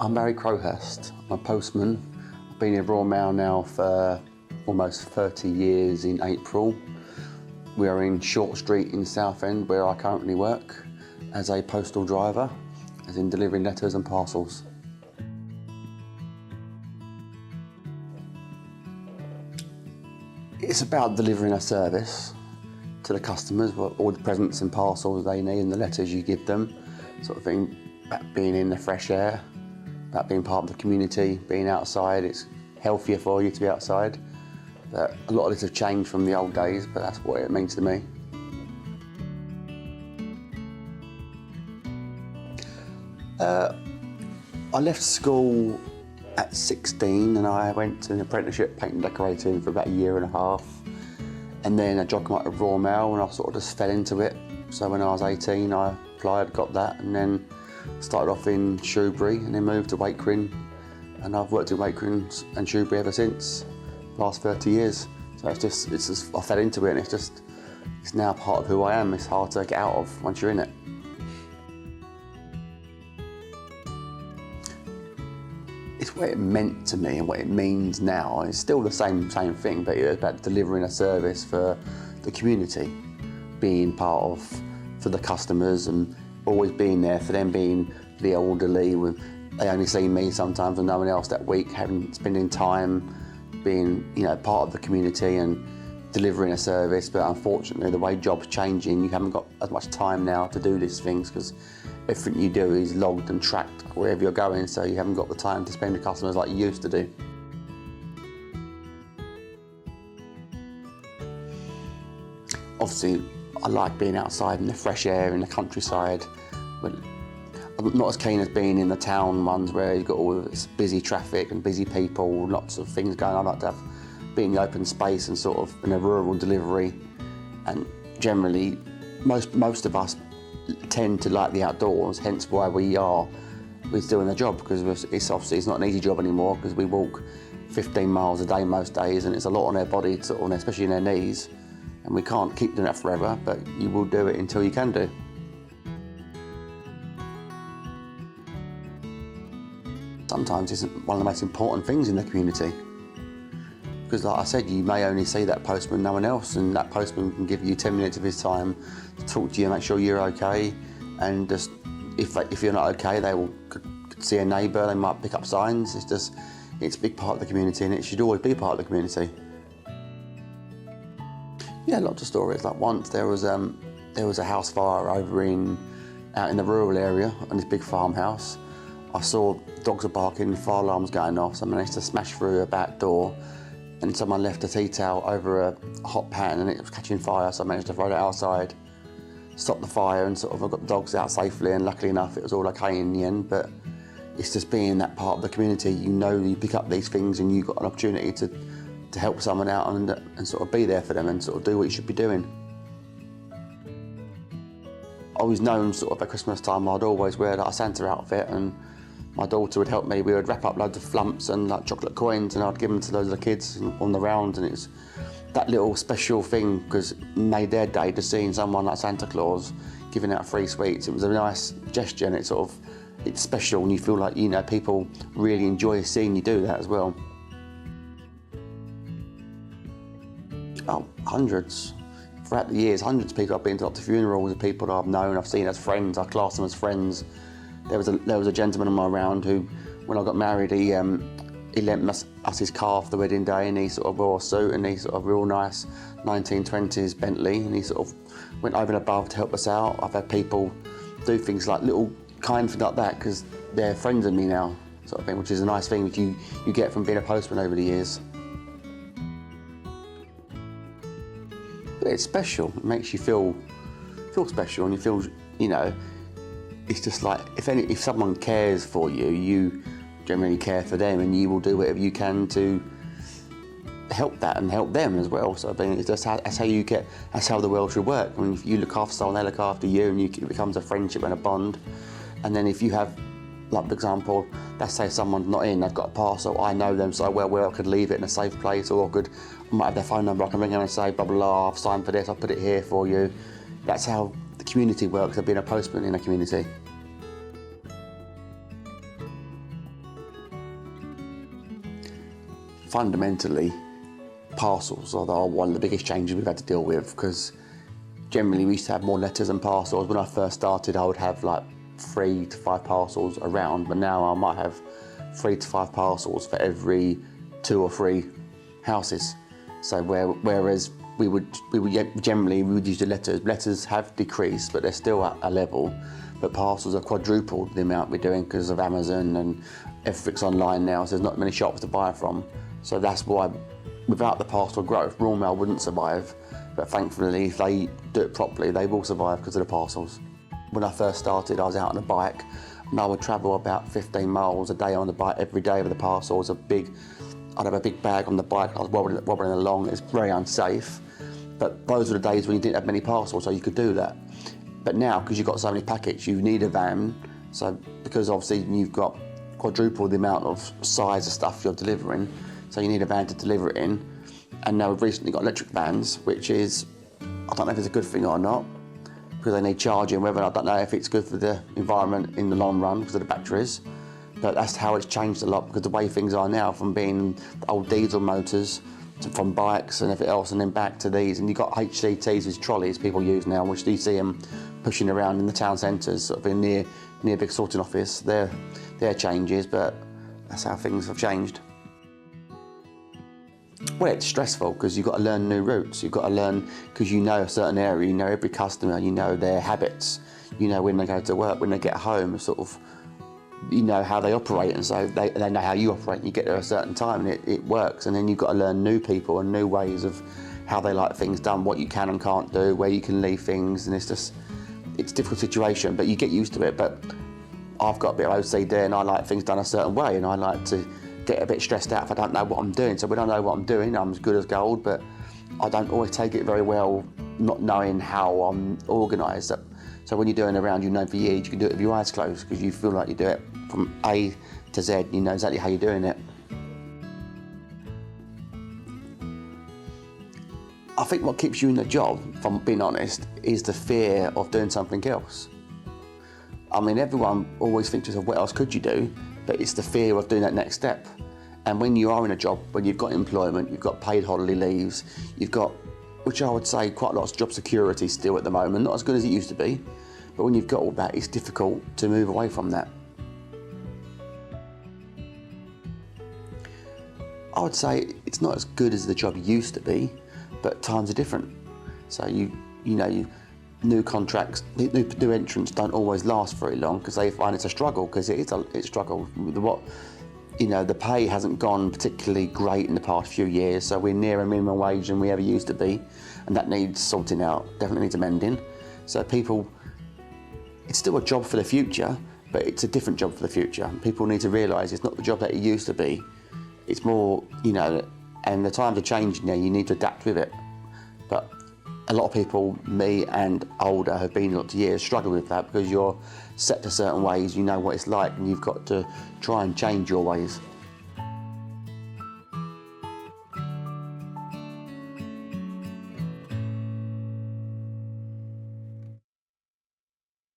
I'm Connie Crowhurst. I'm a postman. I've been in Royal Mail now for almost 30 years in April. We are in Short Street in Southend, where I currently work as a postal driver, as in delivering letters and parcels. It's about delivering a service to the customers, all the presents and parcels they need and the letters you give them, sort of thing. About being in the fresh air, about being part of the community, being outside. It's healthier for you to be outside. But a lot of this has changed from the old days, but that's what it means to me. I left school at 16 and I went to an apprenticeship painting and decorating for about a year and a half. And then a job came out of Royal Mail and I sort of just fell into it. So when I was 18, I applied, got that, and then started off in Shrewsbury and then moved to Wakering. And I've worked in Wakering and Shrewsbury ever since, the last 30 years. So it's just, I fell into it and it's now part of who I am. It's hard to get out of once you're in it. It's what it meant to me and what it means now. It's still the same thing, but it's about delivering a service for the community, being part of, for the customers, and always being there for them, being the elderly. They only see me sometimes and no one else that week, spending time being, part of the community and delivering a service. But unfortunately, the way jobs changing, you haven't got as much time now to do these things because everything you do is logged and tracked wherever you're going, so you haven't got the time to spend with customers like you used to do. Obviously, I like being outside in the fresh air, in the countryside, but I'm not as keen as being in the town ones where you've got all this busy traffic and busy people, lots of things going on. I like to be in the open space and sort of in a rural delivery. And generally, most of us tend to like the outdoors, hence why we're doing the job, because it's not an easy job anymore, because we walk 15 miles a day most days and it's a lot on their body, especially in their knees, and we can't keep doing that forever, but you will do it until you can do. Sometimes it's one of the most important things in the community, because like I said, you may only see that postman, no one else, and that postman can give you 10 minutes of his time to talk to you, make sure you're okay, and just if you're not okay, they could see a neighbour, they might pick up signs. It's a big part of the community, and it should always be part of the community. Yeah, lots of stories. Like once there was a house fire out in the rural area on this big farmhouse. I saw dogs were barking, fire alarms going off, so I managed to smash through a back door, and someone left a tea towel over a hot pan and it was catching fire, so I managed to throw it outside, stop the fire, and I got the dogs out safely, and luckily enough it was all okay in the end. But it's just being that part of the community, you pick up these things and you've got an opportunity to help someone out and sort of be there for them and sort of do what you should be doing. I was known at Christmas time, I'd always wear a Santa outfit, and my daughter would help me. We would wrap up loads of flumps and chocolate coins, and I'd give them to loads of the kids on the round, and it's that little special thing, because it made their day, just seeing someone like Santa Claus giving out free sweets. It was a nice gesture, and it's special, and you feel like people really enjoy seeing you do that as well. Oh, hundreds. Throughout the years, hundreds of people. I've been to lots of funerals of people that I've known, I've seen as friends, I class them as friends. There was a gentleman on my round who, when I got married, he lent us his car for the wedding day, and he wore a suit and he real nice 1920s Bentley, and he went over and above to help us out. I've had people do things like little kind things like that because they're friends of me now, sort of thing, which is a nice thing that you get from being a postman over the years. But it's special. It makes you feel special, and you feel, it's just like if someone cares for you, you generally care for them, and you will do whatever you can to help that and help them as well. So that's how the world should work. I mean, if you look after someone, they look after you, and it becomes a friendship and a bond. And then if you have, like for example, let's say someone's not in, they've got a parcel, I know them so well where I could leave it in a safe place, or I might have their phone number, I can ring them and say, blah, blah, blah, I've signed for this, I'll put it here for you. That's how the community works, of being a postman in a community. fundamentally, parcels are one of the biggest changes we've had to deal with, because generally we used to have more letters than parcels. When I first started, I would have like 3 to 5 parcels around, but now I might have 3 to 5 parcels for every 2 or 3 houses. So whereas we would generally use the letters. Letters have decreased, but they're still at a level. But parcels have quadrupled the amount we're doing because of Amazon, and everything's online now, so there's not many shops to buy from. So that's why, without the parcel growth, Royal Mail wouldn't survive. But thankfully, if they do it properly, they will survive because of the parcels. When I first started, I was out on a bike, and I would travel about 15 miles a day on the bike every day with the parcels. I'd have a big bag on the bike, I was wobbling along. It's very unsafe. But those were the days when you didn't have many parcels, so you could do that. But now, because you've got so many packets, you need a van. So because obviously you've got quadruple the amount of size of stuff you're delivering, so you need a van to deliver it in. And now we've recently got electric vans, which is, I don't know if it's a good thing or not, because they need charging. Whether, I don't know if it's good for the environment in the long run because of the batteries. But that's how it's changed a lot, because the way things are now, from being old diesel motors, from bikes and everything else, and then back to these. And you've got HCTs, which trolleys people use now, which you see them pushing around in the town centres, sort of in near a big sorting office. They're changes, but that's how things have changed. Well, it's stressful because you've got to learn new routes. You've got to learn, because you know a certain area, you know every customer, you know their habits, you know when they go to work, when they get home, sort of, you know how they operate, and so they know how you operate. You get there at a certain time and it works, and then you've got to learn new people and new ways of how they like things done, what you can and can't do, where you can leave things, and it's a difficult situation, but you get used to it. But I've got a bit of OCD, and I like things done a certain way, and I like to get a bit stressed out if I don't know what I'm doing. So when I know what I'm doing, I'm as good as gold, but I don't always take it very well, not knowing how I'm organised. So when you're doing a round you've known for years, you can do it with your eyes closed, because you feel like you do it from A to Z, you know exactly how you're doing it. I think what keeps you in the job, if I'm being honest, is the fear of doing something else. I mean, everyone always thinks to themselves, what else could you do? But it's the fear of doing that next step. And when you are in a job, when you've got employment, you've got paid holiday leaves, you've got, which I would say quite a lot of job security still at the moment, not as good as it used to be, but when you've got all that, it's difficult to move away from that. I would say it's not as good as the job used to be, but times are different. So new contracts, new entrants don't always last very long, because they find it's a struggle, because it's a struggle. The pay hasn't gone particularly great in the past few years, so we're nearer minimum wage than we ever used to be, and that needs sorting out, definitely needs amending. So it's still a job for the future, but it's a different job for the future. People need to realise it's not the job that it used to be. It's more, and the times are changing now, you need to adapt with it. But a lot of people, me and older, have been lots of years, struggle with that, because you're set to certain ways, you know what it's like, and you've got to try and change your ways.